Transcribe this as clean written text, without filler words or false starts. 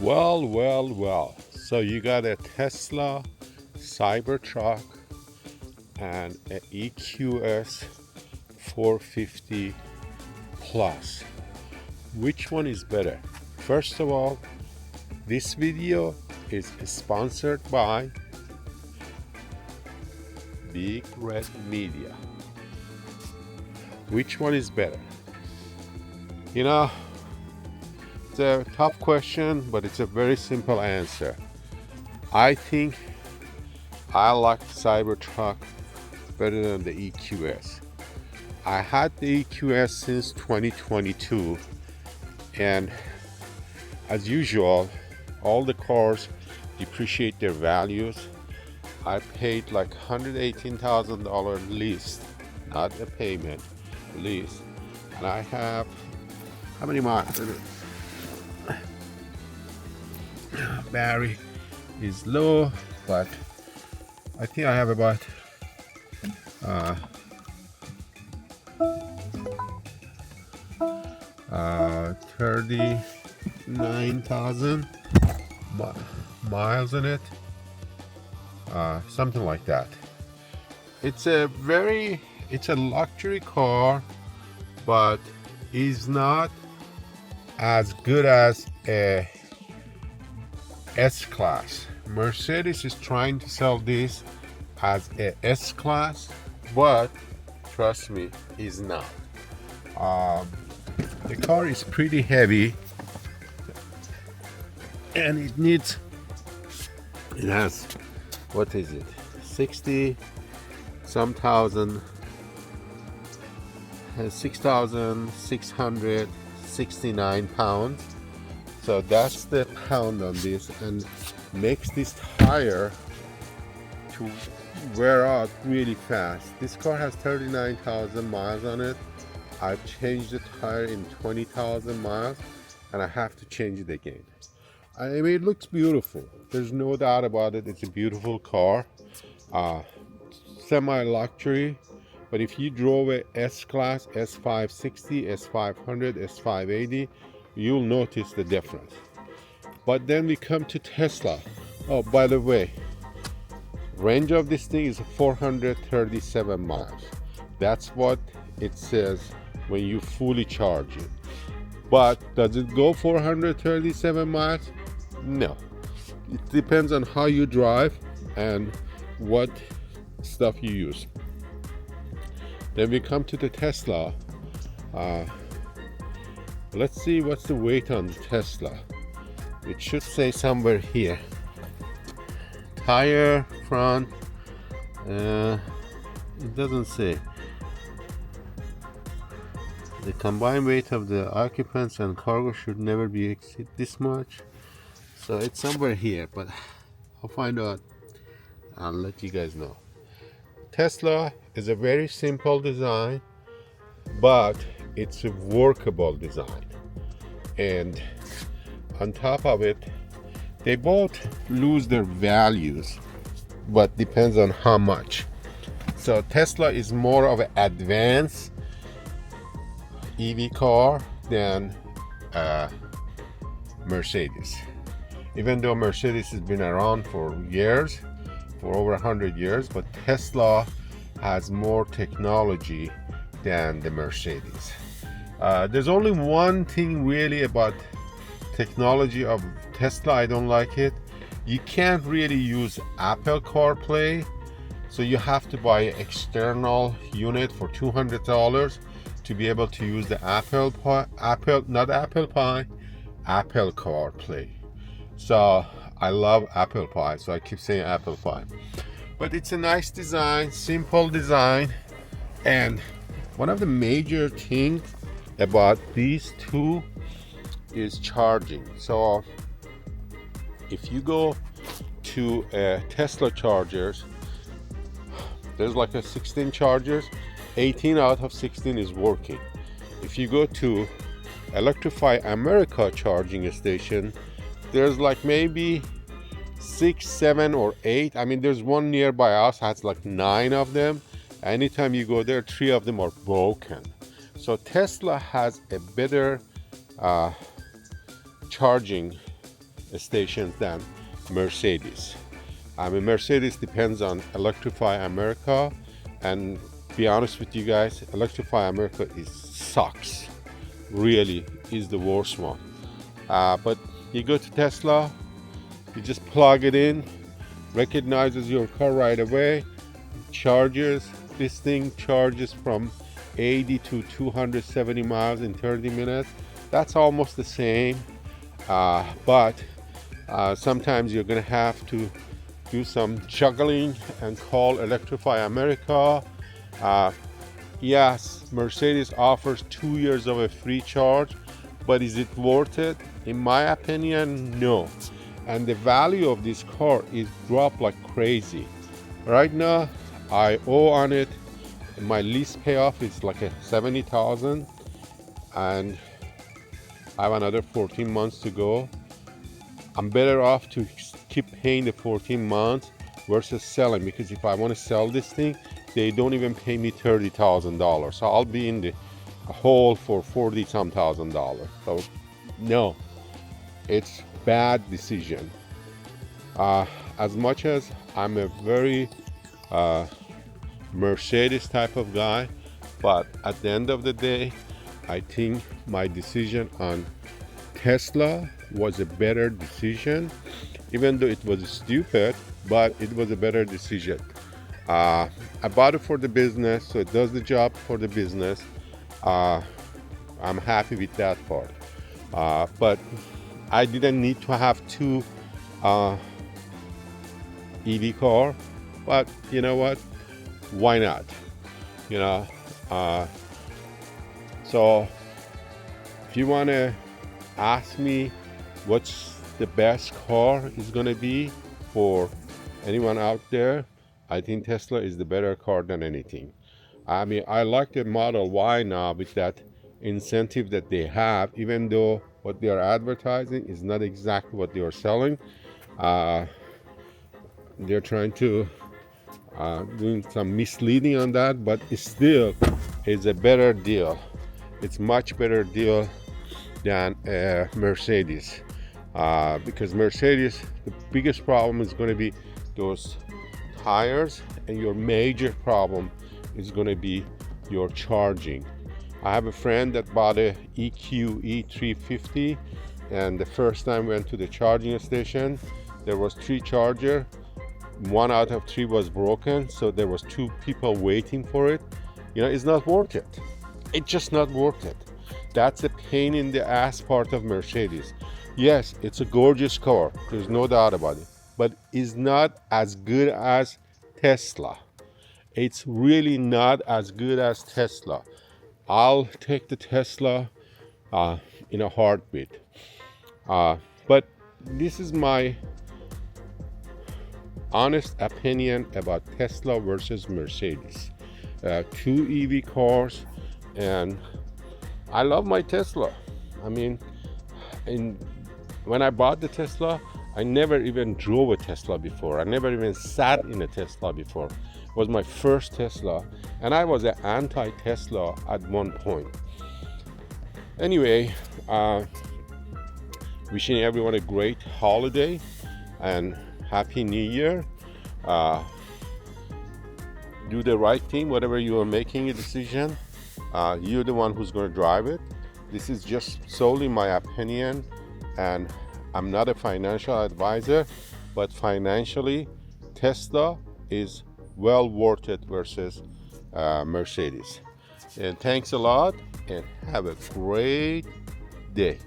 Well. So you got a Tesla Cybertruck and an EQS 450 Plus. Which one is better? First of all, this video is sponsored by Big Red Media. Which one is better? You know, it's a tough question, but it's a very simple answer. I think I like the Cybertruck better than the EQS. I had the EQS since 2022, and as usual, all the cars depreciate their values. I paid like $118,000 lease, not a payment, lease, and I have how many miles? Battery is low, but I think I have about 39,000 miles in it, something like that. It's a luxury car, but is not as good as a S-Class. Mercedes is trying to sell this as a S-Class, but trust me, is not. The car is pretty heavy, and it has, what is it, 60 some thousand, 6,669 pounds. So that's the pound on this, and makes this tire to wear out really fast. This car has 39,000 miles on it. I've changed the tire in 20,000 miles, and I have to change it again. I mean, it looks beautiful. There's no doubt about it. It's a beautiful car, semi-luxury. But if you drove a S-Class, S560, S500, S580, you'll notice the difference. But then we come to Tesla. Oh, by the way, range of this thing is 437 miles. That's what it says when you fully charge it. But does it go 437 miles? No. It depends on how you drive and what stuff you use. Then we come to the Tesla. Let's see what's the weight on the Tesla. It should say somewhere here. Tire, front, it doesn't say. The combined weight of the occupants and cargo should never be exceed this much. So it's somewhere here, but I'll find out. I'll let you guys know. Tesla is a very simple design, but it's a workable design. And on top of it, they both lose their values, but depends on how much. So Tesla is more of an advanced EV car than Mercedes. Even though Mercedes has been around for years, for over 100 years, but Tesla has more technology than the Mercedes. There's only one thing really about technology of Tesla I don't like it. You can't really use Apple CarPlay, so you have to buy an external unit for $200 to be able to use the Apple CarPlay. So I love Apple Pie, so I keep saying Apple Pie. But it's a nice design, simple design, and one of the major things about these two is charging. So if you go to Tesla chargers, there's like a 16 chargers, 18 out of 16 is working. If you go to Electrify America charging station, there's like maybe 6, 7, or 8. I mean, there's one nearby us, has like 9 of them. Anytime you go there, 3 of them are broken. So Tesla has a better charging stations than Mercedes. I mean, Mercedes depends on Electrify America, and be honest with you guys, Electrify America sucks. Really is the worst one. But you go to Tesla, you just plug it in, recognizes your car right away, charges. This thing charges from 80 to 270 miles in 30 minutes. That's almost the same, but sometimes you're gonna have to do some juggling and call Electrify America. Yes, Mercedes offers 2 years of a free charge, but is it worth it? In my opinion, no. And the value of this car is dropped like crazy. Right now, I owe on it. My lease payoff is like a 70,000, and I have another 14 months to go. I'm better off to keep paying the 14 months versus selling, because if I want to sell this thing, they don't even pay me $30,000. So I'll be in the hole for 40-some thousand dollars. So no, it's bad decision. As much as I'm a very Mercedes type of guy, but at the end of the day, I think my decision on Tesla was a better decision, even though it was stupid, but it was a better decision. I bought it for the business, so it does the job for the business. I'm happy with that part. But I didn't need to have two EV car, but you know what? Why not? You know, so if you want to ask me what's the best car is going to be for anyone out there, I think Tesla is the better car than anything. I mean, I like the Model Y now with that incentive that they have, even though what they are advertising is not exactly what they are selling. They're trying to doing some misleading on that, but it still is a better deal. It's much better deal than Mercedes, because Mercedes, the biggest problem is going to be those tires, and your major problem is going to be your charging. I have a friend that bought a EQE 350, and the first time went to the charging station, there was 3 charger. 1 out of 3 was broken, so there was 2 people waiting for it. You know, it's not worth it. It's just not worth it. That's a pain in the ass part of Mercedes. Yes, it's a gorgeous car, there's no doubt about it, but it's not as good as Tesla. It's really not as good as Tesla. I'll take the Tesla in a heartbeat. But this is my honest opinion about Tesla versus Mercedes. 2 EV cars, and I love my Tesla. I mean, when I bought the Tesla, I never even drove a Tesla before. I never even sat in a Tesla before. It was my first Tesla, and I was an anti-Tesla at one point. Anyway, wishing everyone a great holiday and Happy New Year. Do the right thing, whatever you are making a decision. You're the one who's going to drive it. This is just solely my opinion, and I'm not a financial advisor, but financially, Tesla is well worth it versus Mercedes. And thanks a lot, and have a great day.